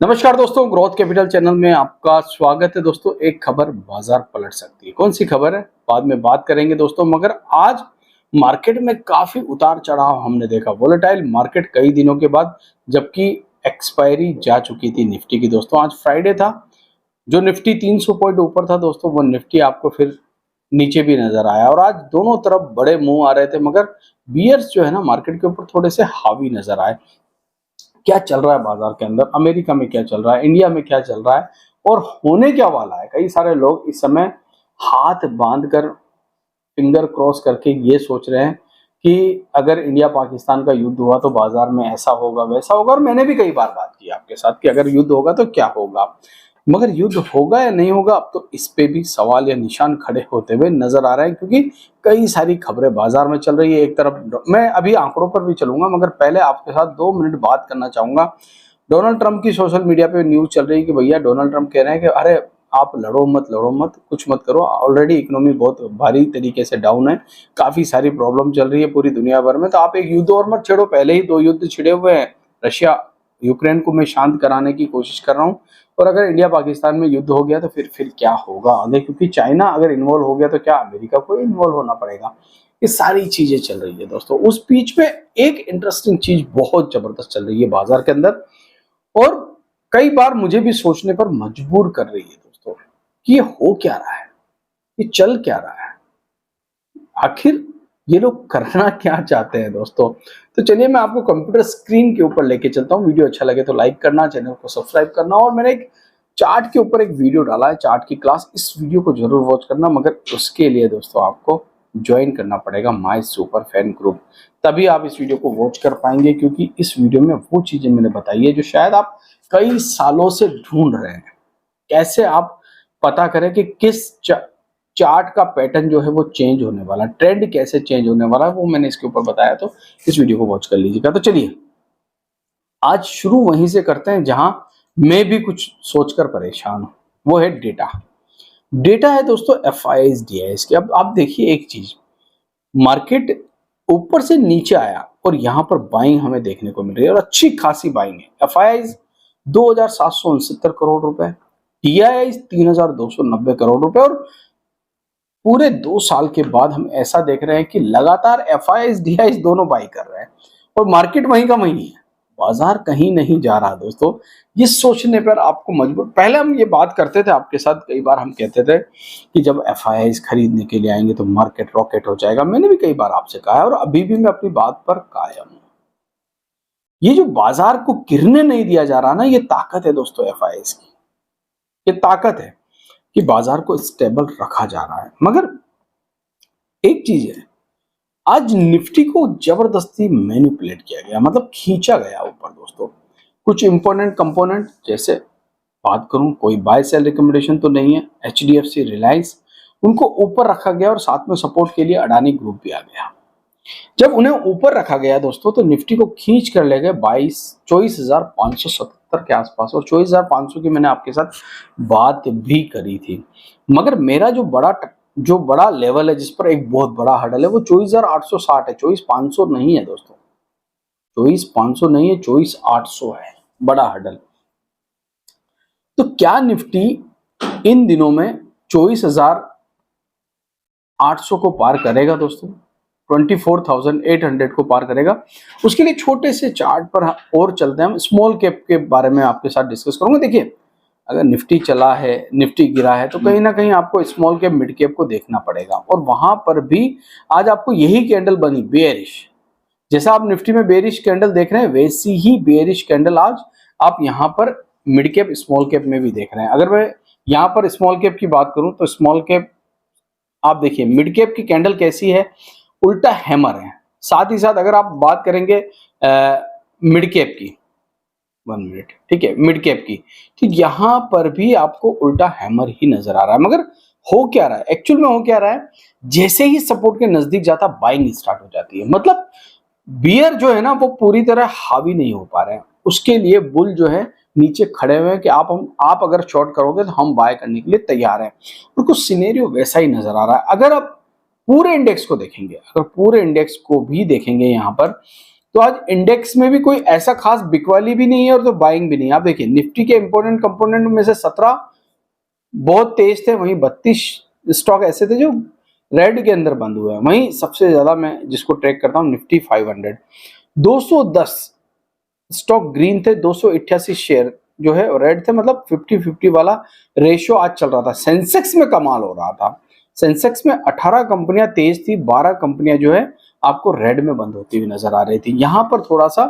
नमस्कार दोस्तों, growth capital channel में आपका स्वागत है। दोस्तों, एक खबर बाजार पलट सकती है। कौन सी खबर है बाद में बात करेंगे दोस्तों, मगर आज मार्केट में काफी उतार चढ़ाव हमने देखा। वोलेटाइल मार्केट कई दिनों के बाद, जबकि एक्सपायरी जा चुकी थी निफ्टी की। दोस्तों, आज फ्राइडे था। जो निफ्टी 300 पॉइंट ऊपर था दोस्तों, वो निफ्टी आपको फिर नीचे भी नजर आया। और आज दोनों तरफ बड़े मुंह आ रहे थे, मगर बियर्स जो है ना मार्केट के ऊपर थोड़े से हावी नजर आए। क्या चल रहा है बाजार के अंदर, अमेरिका में क्या चल रहा है, इंडिया में क्या चल रहा है और होने क्या वाला है। कई सारे लोग इस समय हाथ बांध कर, फिंगर क्रॉस करके ये सोच रहे हैं कि अगर इंडिया पाकिस्तान का युद्ध हुआ तो बाजार में ऐसा होगा वैसा होगा। और मैंने भी कई बार बात की आपके साथ कि अगर युद्ध होगा तो क्या होगा, मगर युद्ध होगा या नहीं होगा, अब तो इस पे भी सवाल या निशान खड़े होते हुए नजर आ रहे हैं। क्योंकि कई सारी खबरें बाजार में चल रही है। एक तरफ मैं अभी आंकड़ों पर भी चलूंगा, मगर पहले आपके साथ 2 मिनट बात करना चाहूंगा। डोनाल्ड ट्रंप की सोशल मीडिया पे न्यूज चल रही है कि भैया डोनाल्ड ट्रंप कह रहे हैं कि अरे आप लड़ो मत, कुछ मत करो। ऑलरेडी इकोनॉमी बहुत भारी तरीके से डाउन है, काफी सारी प्रॉब्लम चल रही है पूरी दुनिया भर में। तो आप एक युद्ध और मत छेड़ो, पहले ही 2 युद्ध छिड़े हुए हैं। रशिया यूक्रेन को मैं शांत कराने की कोशिश कर रहा हूँ, और अगर इंडिया पाकिस्तान में युद्ध हो गया तो फिर क्या होगा आगे। क्योंकि चाइना अगर इन्वॉल्व हो गया तो क्या अमेरिका को इन्वॉल्व होना पड़ेगा। ये सारी चीजें चल रही है दोस्तों। उस बीच में एक इंटरेस्टिंग चीज बहुत जबरदस्त चल रही है बाजार के अंदर, और कई बार मुझे भी सोचने पर मजबूर कर रही है दोस्तों कि ये हो क्या रहा है, ये चल क्या रहा है, आखिर ये लोग करना क्या चाहते हैं दोस्तों। तो चलिए मैं आपको कंप्यूटर स्क्रीन के ऊपर लेके चलता हूँ। वीडियो अच्छा लगे तो लाइक करना, चैनल को सब्सक्राइब करना। और मैंने एक चार्ट के ऊपर एक वीडियो डाला है, चार्ट की क्लास, इस वीडियो को जरूर वॉच करना। मगर उसके लिए दोस्तों आपको ज्वाइन करना पड़ेगा माय सुपर फैन ग्रुप, तभी आप इस वीडियो को वॉच कर पाएंगे। क्योंकि इस वीडियो में वो चीजें मैंने बताई है जो शायद आप कई सालों से ढूंढ रहे हैं। कैसे आप पता करें कि किस चार्ट का पैटर्न जो है वो चेंज होने वाला, ट्रेंड कैसे चेंज होने वाला है, वो मैंने इसके ऊपर बताया। तो इस वीडियो को वॉच कर लीजिएगा। तो चलिए आज शुरू वहीं से करते हैं जहां मैं भी कुछ सोचकर परेशान हूं। वो है डेटा। डेटा है दोस्तों FIIs DIs की। अब आप देखिए एक चीज, मार्केट ऊपर से नीचे आया और यहां पर बाइंग हमें देखने को मिल रही है, और अच्छी खासी बाइंग है। FIIs 2769 करोड़ रुपए, DIIs 3290 करोड़ रुपए। और पूरे 2 साल के बाद हम ऐसा देख रहे हैं कि लगातार FIIs DIIs दोनों बाई कर रहे हैं, और मार्केट वहीं का वहीं है। बाजार कहीं नहीं जा रहा दोस्तों। ये सोचने पर आपको मजबूर, पहले हम ये बात करते थे आपके साथ, कई बार हम कहते थे कि जब FIIs खरीदने के लिए आएंगे तो मार्केट रॉकेट हो जाएगा। मैंने भी कई बार आपसे कहा है, और अभी भी मैं अपनी बात पर कायम हूं। ये जो बाजार को गिरने नहीं दिया जा रहा ना, ये ताकत है दोस्तों FIIs की। ये ताकत है कि बाजार को स्टेबल रखा जा रहा है। मगर एक चीज है, आज निफ्टी को जबरदस्ती मैनिपुलेट किया गया, मतलब खींचा गया ऊपर दोस्तों। कुछ इंपॉर्टेंट कंपोनेंट, जैसे बात करूं, कोई बाय सेल रिकमेंडेशन तो नहीं है। HDFC, रिलायंस, उनको ऊपर रखा गया, और साथ में सपोर्ट के लिए अडानी ग्रुप भी आ गया। जब उन्हें ऊपर रखा गया दोस्तों, तो निफ्टी को खींच कर ले गए 24,577 के आसपास, और 24,500 की मैंने आपके साथ बात भी करी थी। मगर मेरा जो बड़ा लेवल है, जिस पर एक बहुत बड़ा हर्डल है, वो 24,860 है। 24,500 नहीं है दोस्तों, 24,500 नहीं है, 24,800 है बड़ा हर्डल। तो क्या निफ्टी इन दिनों में 24,800 को पार करेगा दोस्तों? 24,800 को पार करेगा? उसके लिए छोटे से चार्ट पर और चलते हैं। हम स्मॉल कैप के बारे में आपके साथ डिस्कस करूंगा। देखिए, अगर निफ्टी चला है, निफ्टी गिरा है, तो कहीं ना कहीं आपको स्मॉल कैप मिड कैप को देखना पड़ेगा। और वहां पर भी आज आपको यही कैंडल बनी बेयरिश। जैसा आप निफ्टी में बेयरिश कैंडल देख रहे हैं, वैसी ही बेयरिश कैंडल आज आप यहाँ पर मिड कैप स्मॉल कैप में भी देख रहे हैं। अगर मैं यहाँ पर स्मॉल कैप की बात करूं, तो स्मॉल कैप आप देखिए, मिड कैप की कैंडल कैसी है, उल्टा हैमर है। साथ ही साथ अगर आप बात करेंगे मिड कैप की, 1 मिनट, ठीक है, मिड कैप की, ठीक, यहां पर भी आपको उल्टा हैमर ही नजर आ रहा है। मगर हो क्या रहा है एक्चुअल में, हो क्या रहा है, जैसे ही सपोर्ट के नजदीक जाता बाइंग स्टार्ट हो जाती है। मतलब बियर जो है ना, वो पूरी तरह हावी नहीं हो पा रहे हैं। उसके लिए बुल जो है नीचे खड़े हुए हैं कि आप अगर शॉर्ट करोगे तो हम बाय करने के लिए तैयार हैं। और कुछ सिनेरियो वैसा ही नजर आ रहा है। अगर आप पूरे इंडेक्स को देखेंगे, अगर पूरे इंडेक्स को भी देखेंगे यहाँ पर, तो आज इंडेक्स में भी कोई ऐसा खास बिकवाली भी नहीं है और तो बाइंग भी नहीं है। आप देखिए निफ्टी के इंपॉर्टेंट कंपोनेंट में से 17 बहुत तेज थे, वहीं 32 स्टॉक ऐसे थे जो रेड के अंदर बंद हुए हैं। वहीं सबसे ज्यादा मैं जिसको ट्रैक करता हूँ निफ्टी 500, 210 स्टॉक ग्रीन थे, 288 शेयर जो है रेड थे, मतलब 50-50 वाला रेशियो आज चल रहा था। सेंसेक्स में कमाल हो रहा था, सेंसेक्स में 18 कंपनियां तेज थी, 12 कंपनियां जो है आपको रेड में बंद होती हुई नजर आ रही थी। यहां पर थोड़ा सा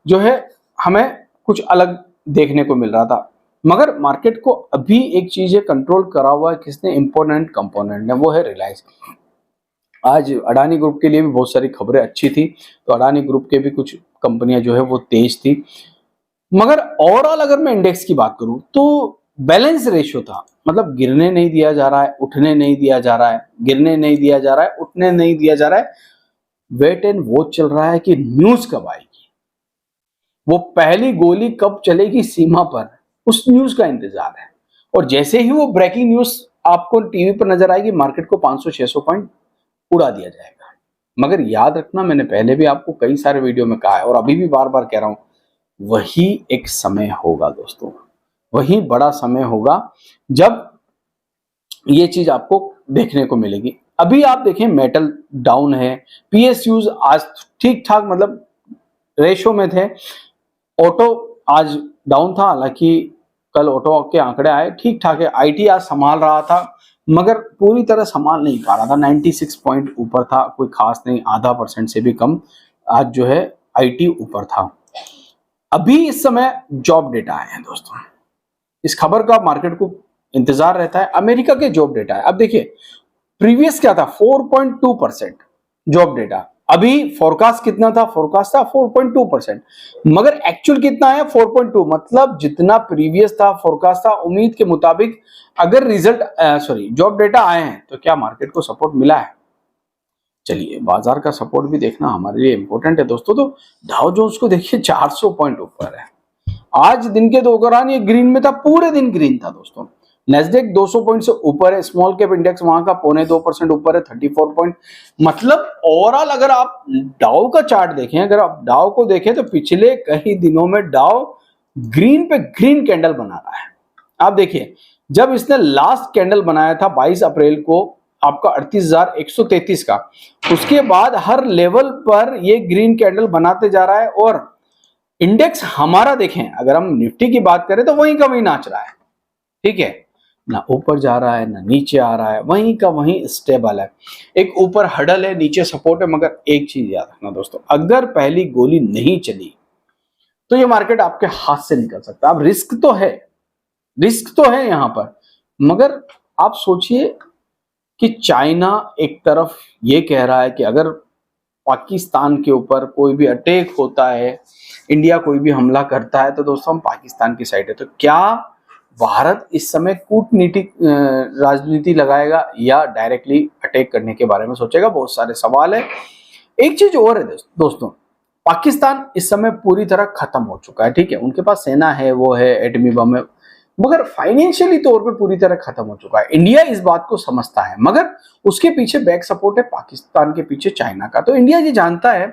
जो है हमें कुछ अलग देखने को मिल रहा था, मगर मार्केट को अभी एक चीज है कंट्रोल करा हुआ है किसने, इंपोर्टेंट कंपोनेंट ने, वो है रिलायंस। आज अडानी ग्रुप के लिए भी बहुत सारी खबरें अच्छी थी, तो अडानी ग्रुप के भी कुछ कंपनियां जो है वो तेज थी। मगर ओवरऑल अगर मैं इंडेक्स की बात करूं तो बैलेंस रेशियो था, मतलब गिरने नहीं दिया जा रहा है, उठने नहीं दिया जा रहा है, गिरने नहीं दिया जा रहा है, उठने नहीं दिया जा रहा है। वेट एंड वॉच चल रहा है कि न्यूज कब आएगी, वो पहली गोली कब चलेगी सीमा पर, उस न्यूज का इंतजार है। और जैसे ही वो ब्रेकिंग न्यूज आपको टीवी पर नजर आएगी, मार्केट को 500-600 पॉइंट उड़ा दिया जाएगा। मगर याद रखना, मैंने पहले भी आपको कई सारे वीडियो में कहा है और अभी भी बार बार कह रहा हूं, वही एक समय होगा दोस्तों, वही बड़ा समय होगा जब ये चीज आपको देखने को मिलेगी। अभी आप देखें मेटल डाउन है, पीएसयूज आज ठीक ठाक मतलब रेशो में थे, ऑटो आज डाउन था, हालांकि कल ऑटो के आंकड़े आए ठीक ठाक है। आईटी आज संभाल रहा था मगर पूरी तरह संभाल नहीं पा रहा था, 96 पॉइंट ऊपर था, कोई खास नहीं, आधा % से भी कम आज जो है आईटी ऊपर था। अभी इस समय जॉब डेटा आए हैं दोस्तों, इस खबर का मार्केट को इंतजार रहता है। अमेरिका के जॉब डेटा है, अब देखिए प्रीवियस क्या था, 4.2% जॉब डेटा, अभी फोरकास्ट कितना था, फोरकास्ट था 4.2%, मगर एक्चुअल कितना है 4.2, मतलब जितना प्रीवियस था फोरकास्ट था उम्मीद के मुताबिक अगर जॉब डेटा आए हैं तो क्या मार्केट को सपोर्ट मिला है। चलिए बाजार का सपोर्ट भी देखना हमारे लिए इंपॉर्टेंट है दोस्तों। तो डाउ जोन्स को देखिए 400 पॉइंट ऊपर है, आज दिन के दौरान ये ग्रीन में था, पूरे दिन ग्रीन था दोस्तों। नेस्डेक 200 पॉइंट से ऊपर है, स्मॉल कैप इंडेक्स वहां का 0.25% ऊपर है, 34 पॉइंट। मतलब ओवरऑल अगर आप डाउ का चार्ट देखें, अगर आप डाउ को देखें तो पिछले कई दिनों में डाउ ग्रीन पे ग्रीन कैंडल बना रहा है। आप देखिए जब इसने लास्ट कैंडल बनाया था 22 अप्रैल को आपका 38,133 का, उसके बाद हर लेवल पर ये ग्रीन कैंडल बनाते जा रहा है। और इंडेक्स हमारा देखें, अगर हम निफ्टी की बात करें तो वहीं का वहीं नाच रहा है, ठीक है, ना ऊपर जा रहा है ना नीचे आ रहा है, वहीं का वहीं स्टेबल है। एक ऊपर हडल है, नीचे सपोर्ट है, मगर एक चीज याद रखना दोस्तों, अगर पहली गोली नहीं चली तो ये मार्केट आपके हाथ से निकल सकता है। अब रिस्क तो है यहां पर, मगर आप सोचिए कि चाइना एक तरफ ये कह रहा है कि अगर पाकिस्तान के ऊपर कोई भी अटैक होता है, इंडिया कोई भी हमला करता है, तो दोस्तों हम पाकिस्तान की साइड है। तो क्या भारत इस समय कूटनीतिक राजनीति लगाएगा या डायरेक्टली अटैक करने के बारे में सोचेगा, बहुत सारे सवाल है। एक चीज और है दोस्तों, पाकिस्तान इस समय पूरी तरह खत्म हो चुका है, ठीक है, उनके पास सेना है, वो है, एटमी बम है, मगर फाइनेंशियली तौर पे पूरी तरह खत्म हो चुका है। इंडिया इस बात को समझता है, मगर उसके पीछे बैक सपोर्ट है पाकिस्तान के पीछे चाइना का। तो इंडिया ये जानता है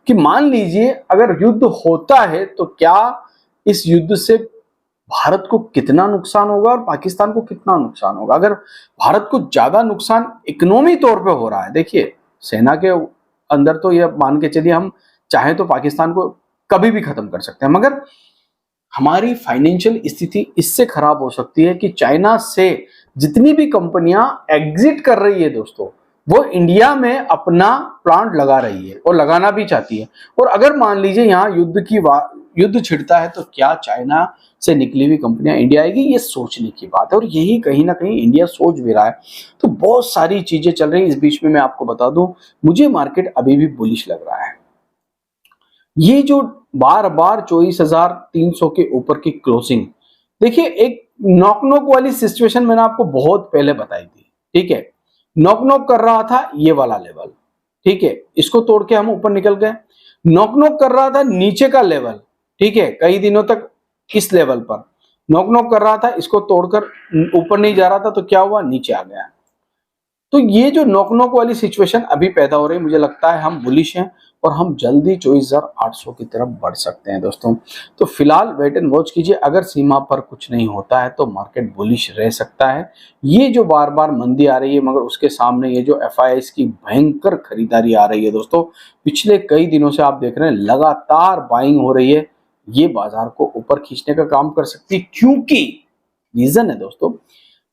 कि मान लीजिए अगर युद्ध होता है तो क्या इस युद्ध से भारत को कितना नुकसान होगा और पाकिस्तान को कितना नुकसान होगा। अगर भारत को ज्यादा नुकसान इकोनॉमी तौर पे हो रहा है, देखिए सेना के अंदर तो ये मान के चलिए हम चाहे तो पाकिस्तान को कभी भी खत्म कर सकते हैं, मगर हमारी फाइनेंशियल स्थिति इससे खराब हो सकती है कि चाइना से जितनी भी कंपनियां एग्जिट कर रही है दोस्तों, वो इंडिया में अपना प्लांट लगा रही है और लगाना भी चाहती है। और अगर मान लीजिए यहाँ युद्ध छिड़ता है तो क्या चाइना से निकली हुई कंपनियां इंडिया आएगी, ये सोचने की बात है। और यही कहीं ना कहीं इंडिया सोच भी रहा है। तो बहुत सारी चीजें चल रही हैं। इस बीच में मैं आपको बता दूं, मुझे मार्केट अभी भी बुलिश लग रहा है। ये जो बार बार 24,300 के ऊपर की क्लोजिंग, देखिए एक नॉक वाली सिचुएशन मैंने आपको बहुत पहले बताई थी, ठीक है, नॉक कर रहा था ये वाला लेवल, ठीक है, इसको तोड़ के हम ऊपर निकल गए। नॉक कर रहा था नीचे का लेवल, ठीक है, कई दिनों तक इस लेवल पर नॉक कर रहा था, इसको तोड़कर ऊपर नहीं जा रहा था, तो क्या हुआ, नीचे आ गया। तो ये जो नोक नोक वाली सिचुएशन अभी पैदा हो रही है, मुझे लगता है हम बुलिश हैं और हम जल्दी 24,800 की तरफ बढ़ सकते हैं दोस्तों। तो फिलहाल वेट एंड वॉच कीजिए, अगर सीमा पर कुछ नहीं होता है तो मार्केट बुलिश रह सकता है। ये जो बार बार मंदी आ रही है, मगर उसके सामने ये जो एफआईआईज की भयंकर खरीदारी आ रही है दोस्तों, पिछले कई दिनों से आप देख रहे हैं लगातार बाइंग हो रही है, ये बाजार को ऊपर खींचने का काम कर सकती है। क्योंकि रीजन है दोस्तों,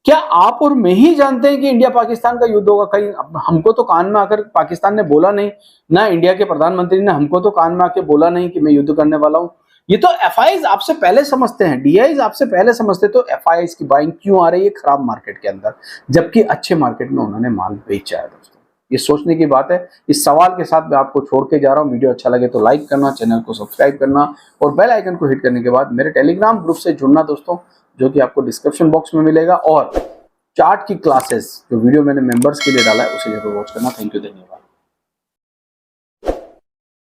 क्या आप और मैं ही जानते हैं कि इंडिया पाकिस्तान का युद्ध होगा? कहीं हमको तो कान में आकर पाकिस्तान ने बोला नहीं, ना इंडिया के प्रधानमंत्री ने हमको तो कान में आके बोला नहीं कि मैं युद्ध करने वाला हूं। ये तो एफआईआईज आपसे पहले समझते हैं, डीआईज आपसे पहले समझते, तो एफआईआईज की बाइंग क्यों आ रही है खराब मार्केट के अंदर, जबकि अच्छे मार्केट में उन्होंने माल बेचा है दोस्तों। ये सोचने की बात है। इस सवाल के साथ मैं आपको छोड़ के जा रहा हूँ। वीडियो अच्छा लगे तो लाइक करना, चैनल को सब्सक्राइब करना और बेल आइकन को हिट करने के बाद मेरे टेलीग्राम ग्रुप से जुड़ना दोस्तों, जो कि आपको डिस्क्रिप्शन बॉक्स में मिलेगा। और चार्ट की क्लासेस जो वीडियो मैंने मेंबर्स के लिए डाला है उसे जरूर वॉच करना। थैंक यू, धन्यवाद।